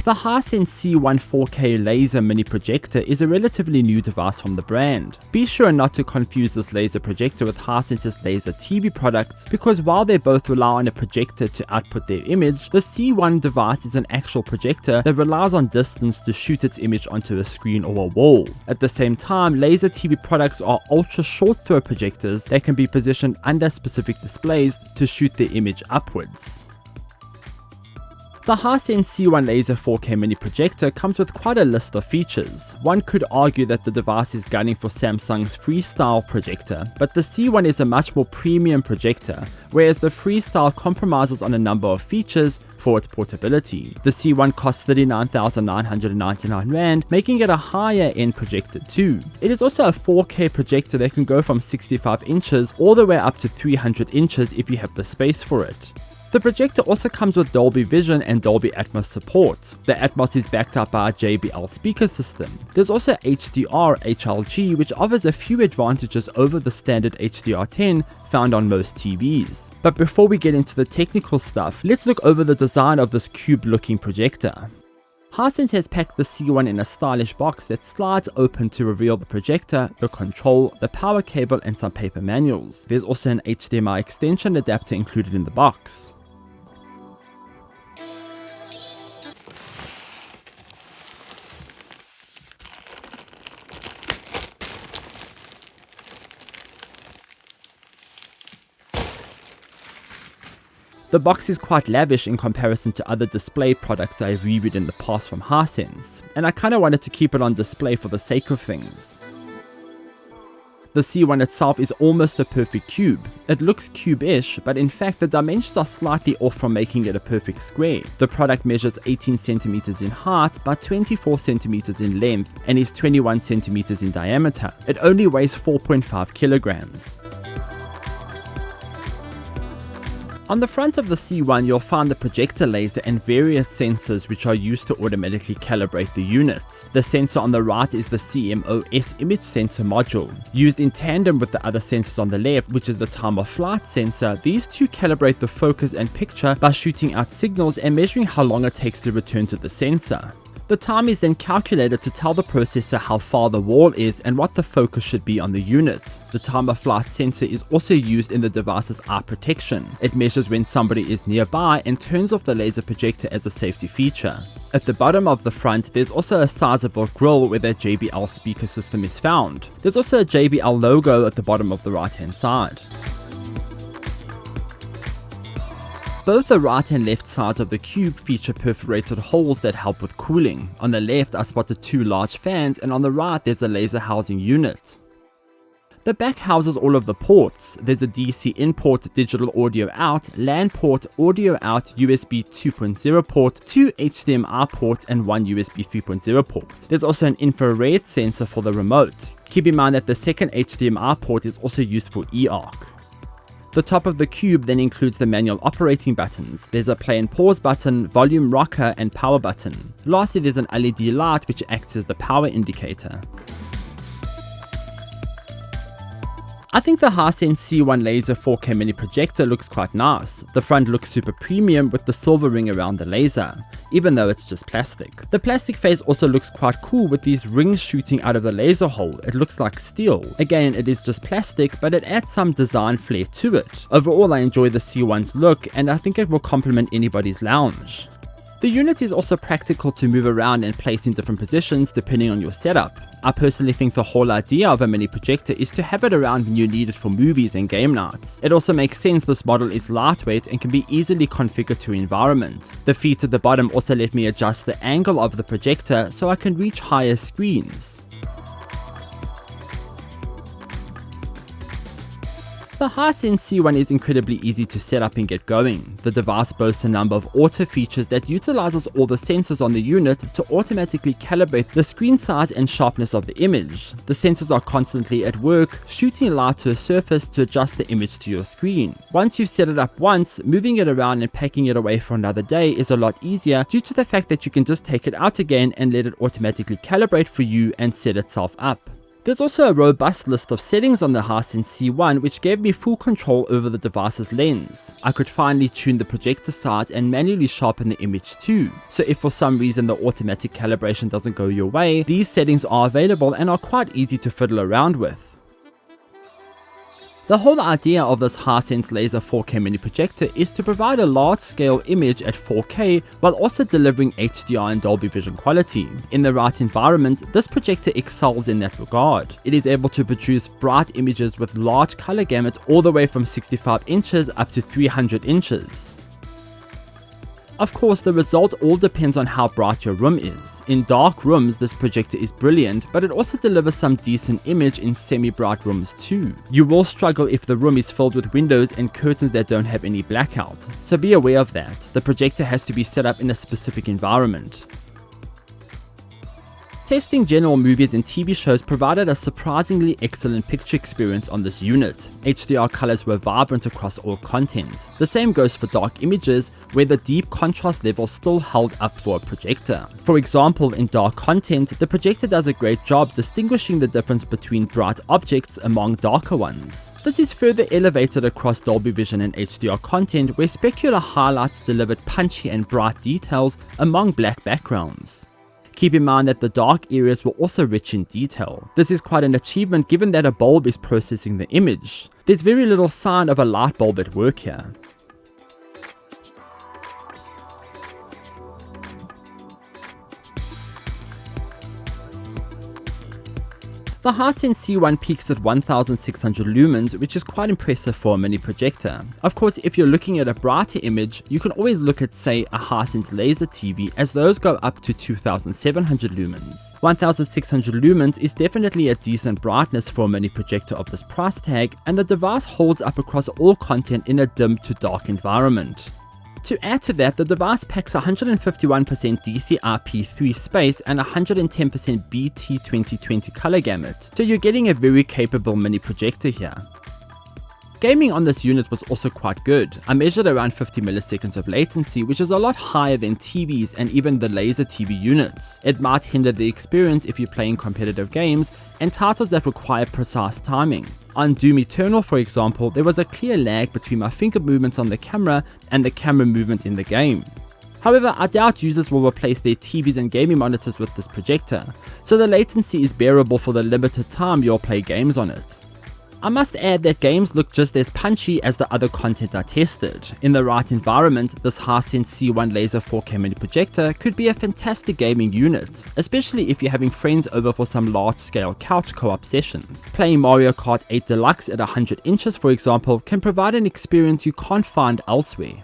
The Hisense C1 4K laser mini projector is a relatively new device from the brand. Be sure not to confuse this laser projector with Hisense's laser TV products, because while they both rely on a projector to output their image, the C1 device is an actual projector that relies on distance to shoot its image onto a screen or a wall. At the same time, laser TV products are ultra short throw projectors that can be positioned under specific displays to shoot their image upwards. The Hisense C1 Laser 4K mini projector comes with quite a list of features. One could argue that the device is gunning for Samsung's Freestyle projector, but the C1 is a much more premium projector, whereas the Freestyle compromises on a number of features for its portability. The C1 costs 39,999 Rand, making it a higher end projector too. It is also a 4K projector that can go from 65 inches all the way up to 300 inches if you have the space for it. The projector also comes with Dolby Vision and Dolby Atmos support. The Atmos is backed up by a JBL speaker system. There's also HDR HLG, which offers a few advantages over the standard HDR10 found on most TVs. But before we get into the technical stuff, let's look over the design of this cube-looking projector. Hisense has packed the C1 in a stylish box that slides open to reveal the projector, the control, the power cable and some paper manuals. There's also an HDMI extension adapter included in the box. The box is quite lavish in comparison to other display products I've reviewed in the past from Hisense, and I kinda wanted to keep it on display for the sake of things. The C1 itself is almost a perfect cube. It looks cube-ish, but in fact the dimensions are slightly off from making it a perfect square. The product measures 18 cm in height by 24 cm in length and is 21 cm in diameter. It only weighs 4.5 kilograms. On the front of the C1 you'll find the projector laser and various sensors which are used to automatically calibrate the unit. The sensor on the right is the CMOS image sensor module. Used in tandem with the other sensors on the left, which is the time of flight sensor, these two calibrate the focus and picture by shooting out signals and measuring how long it takes to return to the sensor. The time is then calculated to tell the processor how far the wall is and what the focus should be on the unit. The time of flight sensor is also used in the device's eye protection. It measures when somebody is nearby and turns off the laser projector as a safety feature. At the bottom of the front, there's also a sizable grille where the JBL speaker system is found. There's also a JBL logo at the bottom of the right hand side. Both the right and left sides of the cube feature perforated holes that help with cooling. On the left I spotted two large fans, and on the right there's a laser housing unit. The back houses all of the ports. There's a DC in port, digital audio out, LAN port, audio out, USB 2.0 port, 2 HDMI ports and 1 USB 3.0 port. There's also an infrared sensor for the remote. Keep in mind that the second HDMI port is also used for eARC. The top of the cube then includes the manual operating buttons. There's a play and pause button, volume rocker and power button. Lastly, there's an LED light which acts as the power indicator. I think the Hisense C1 Laser 4K mini projector looks quite nice. The front looks super premium with the silver ring around the laser, even though it's just plastic. The plastic face also looks quite cool with these rings shooting out of the laser hole. It looks like steel. Again, it is just plastic, but it adds some design flair to it. Overall, I enjoy the C1's look and I think it will complement anybody's lounge. The unit is also practical to move around and place in different positions depending on your setup. I personally think the whole idea of a mini projector is to have it around when you need it for movies and game nights. It also makes sense this model is lightweight and can be easily configured to environment. The feet at the bottom also let me adjust the angle of the projector so I can reach higher screens. The The Hisense C1 is incredibly easy to set up and get going. The device boasts a number of auto features that utilizes all the sensors on the unit to automatically calibrate the screen size and sharpness of the image. The sensors are constantly at work, shooting light to a surface to adjust the image to your screen. Once you've set it up once, moving it around and packing it away for another day is a lot easier due to the fact that you can just take it out again and let it automatically calibrate for you and set itself up. There's also a robust list of settings on the Hisense C1 which gave me full control over the device's lens. I could finally tune the projector size and manually sharpen the image too. So if for some reason the automatic calibration doesn't go your way, these settings are available and are quite easy to fiddle around with. The whole idea of this Hisense laser 4K mini projector is to provide a large scale image at 4K while also delivering HDR and Dolby Vision quality. In the right environment, this projector excels in that regard. It is able to produce bright images with large color gamut all the way from 65 inches up to 300 inches. Of course, the result all depends on how bright your room is. In dark rooms, this projector is brilliant, but it also delivers some decent image in semi-bright rooms too. You will struggle if the room is filled with windows and curtains that don't have any blackout, so be aware of that. The projector has to be set up in a specific environment. Testing general movies and TV shows provided a surprisingly excellent picture experience on this unit. HDR colors were vibrant across all content. The same goes for dark images, where the deep contrast level still held up for a projector. For example, in dark content, the projector does a great job distinguishing the difference between bright objects among darker ones. This is further elevated across Dolby Vision and HDR content, where specular highlights delivered punchy and bright details among black backgrounds. Keep in mind that the dark areas were also rich in detail. This is quite an achievement given that a bulb is processing the image. There's very little sign of a light bulb at work here. The Hisense C1 peaks at 1600 lumens, which is quite impressive for a mini projector. Of course, if you're looking at a brighter image, you can always look at, say, a Hisense laser TV, as those go up to 2700 lumens. 1600 lumens is definitely a decent brightness for a mini projector of this price tag, and the device holds up across all content in a dim to dark environment. To add to that, the device packs 151% DCI-P3 space and 110% BT 2020 color gamut, so you're getting a very capable mini projector here. Gaming on this unit was also quite good. I measured around 50 milliseconds of latency, which is a lot higher than TVs and even the laser TV units. It might hinder the experience if you're playing competitive games and titles that require precise timing. On Doom Eternal, for example, there was a clear lag between my finger movements on the camera and the camera movement in the game. However, I doubt users will replace their TVs and gaming monitors with this projector, so the latency is bearable for the limited time you'll play games on it. I must add that games look just as punchy as the other content I tested. In the right environment, this Hisense C1 laser 4K mini projector could be a fantastic gaming unit, especially if you're having friends over for some large-scale couch co-op sessions. Playing Mario Kart 8 Deluxe at 100 inches, for example, can provide an experience you can't find elsewhere.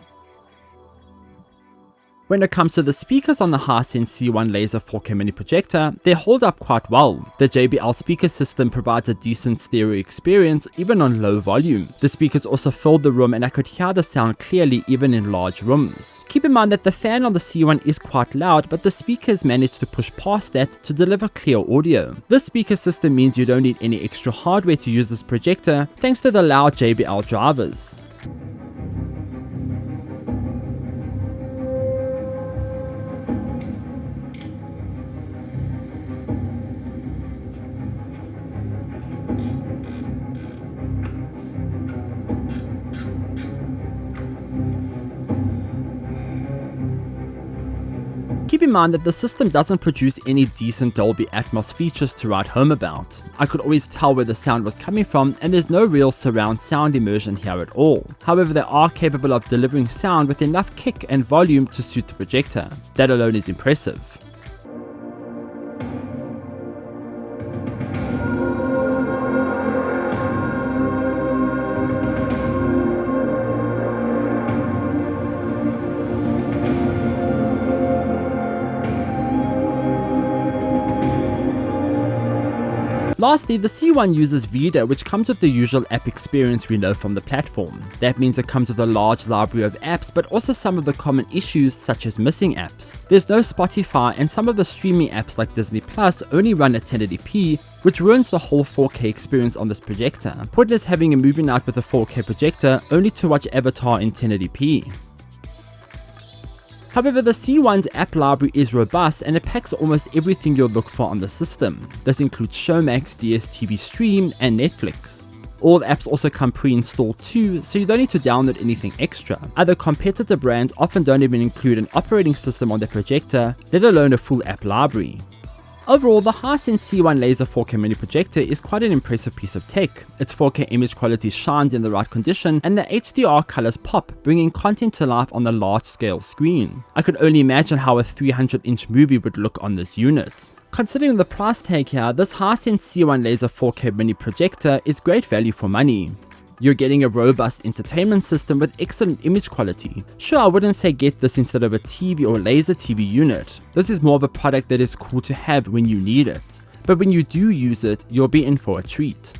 When it comes to the speakers on the Hisense C1 laser 4K mini projector, they hold up quite well. The JBL speaker system provides a decent stereo experience even on low volume. The speakers also filled the room and I could hear the sound clearly even in large rooms. Keep in mind that the fan on the C1 is quite loud, but the speakers managed to push past that to deliver clear audio. This speaker system means you don't need any extra hardware to use this projector thanks to the loud JBL drivers. Keep in mind that the system doesn't produce any decent Dolby Atmos features to write home about. I could always tell where the sound was coming from, and there's no real surround sound immersion here at all. However, they are capable of delivering sound with enough kick and volume to suit the projector. That alone is impressive. Lastly, the C1 uses Vida, which comes with the usual app experience we know from the platform. That means it comes with a large library of apps, but also some of the common issues such as missing apps. There's no Spotify, and some of the streaming apps like Disney Plus only run at 1080p, which ruins the whole 4K experience on this projector. Pointless having a movie night with a 4K projector only to watch Avatar in 1080p. However, the C1's app library is robust and it packs almost everything you'll look for on the system. This includes Showmax, DSTV Stream, and Netflix. All the apps also come pre-installed too, so you don't need to download anything extra. Other competitor brands often don't even include an operating system on their projector, let alone a full app library. Overall, the Hisense C1 Laser 4K mini projector is quite an impressive piece of tech. Its 4K image quality shines in the right condition and the HDR colors pop, bringing content to life on the large scale screen. I could only imagine how a 300-inch movie would look on this unit. Considering the price tag here, this Hisense C1 Laser 4K mini projector is great value for money. You're getting a robust entertainment system with excellent image quality. Sure, I wouldn't say get this instead of a TV or laser TV unit. This is more of a product that is cool to have when you need it. But when you do use it, you'll be in for a treat.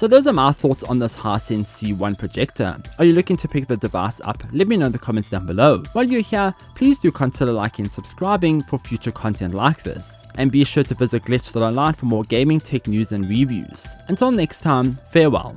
So those are my thoughts on this Hisense C1 projector. Are you looking to pick the device up? Let me know in the comments down below. While you're here, please do consider liking and subscribing for future content like this. And be sure to visit glitch.online for more gaming tech news and reviews. Until next time, farewell.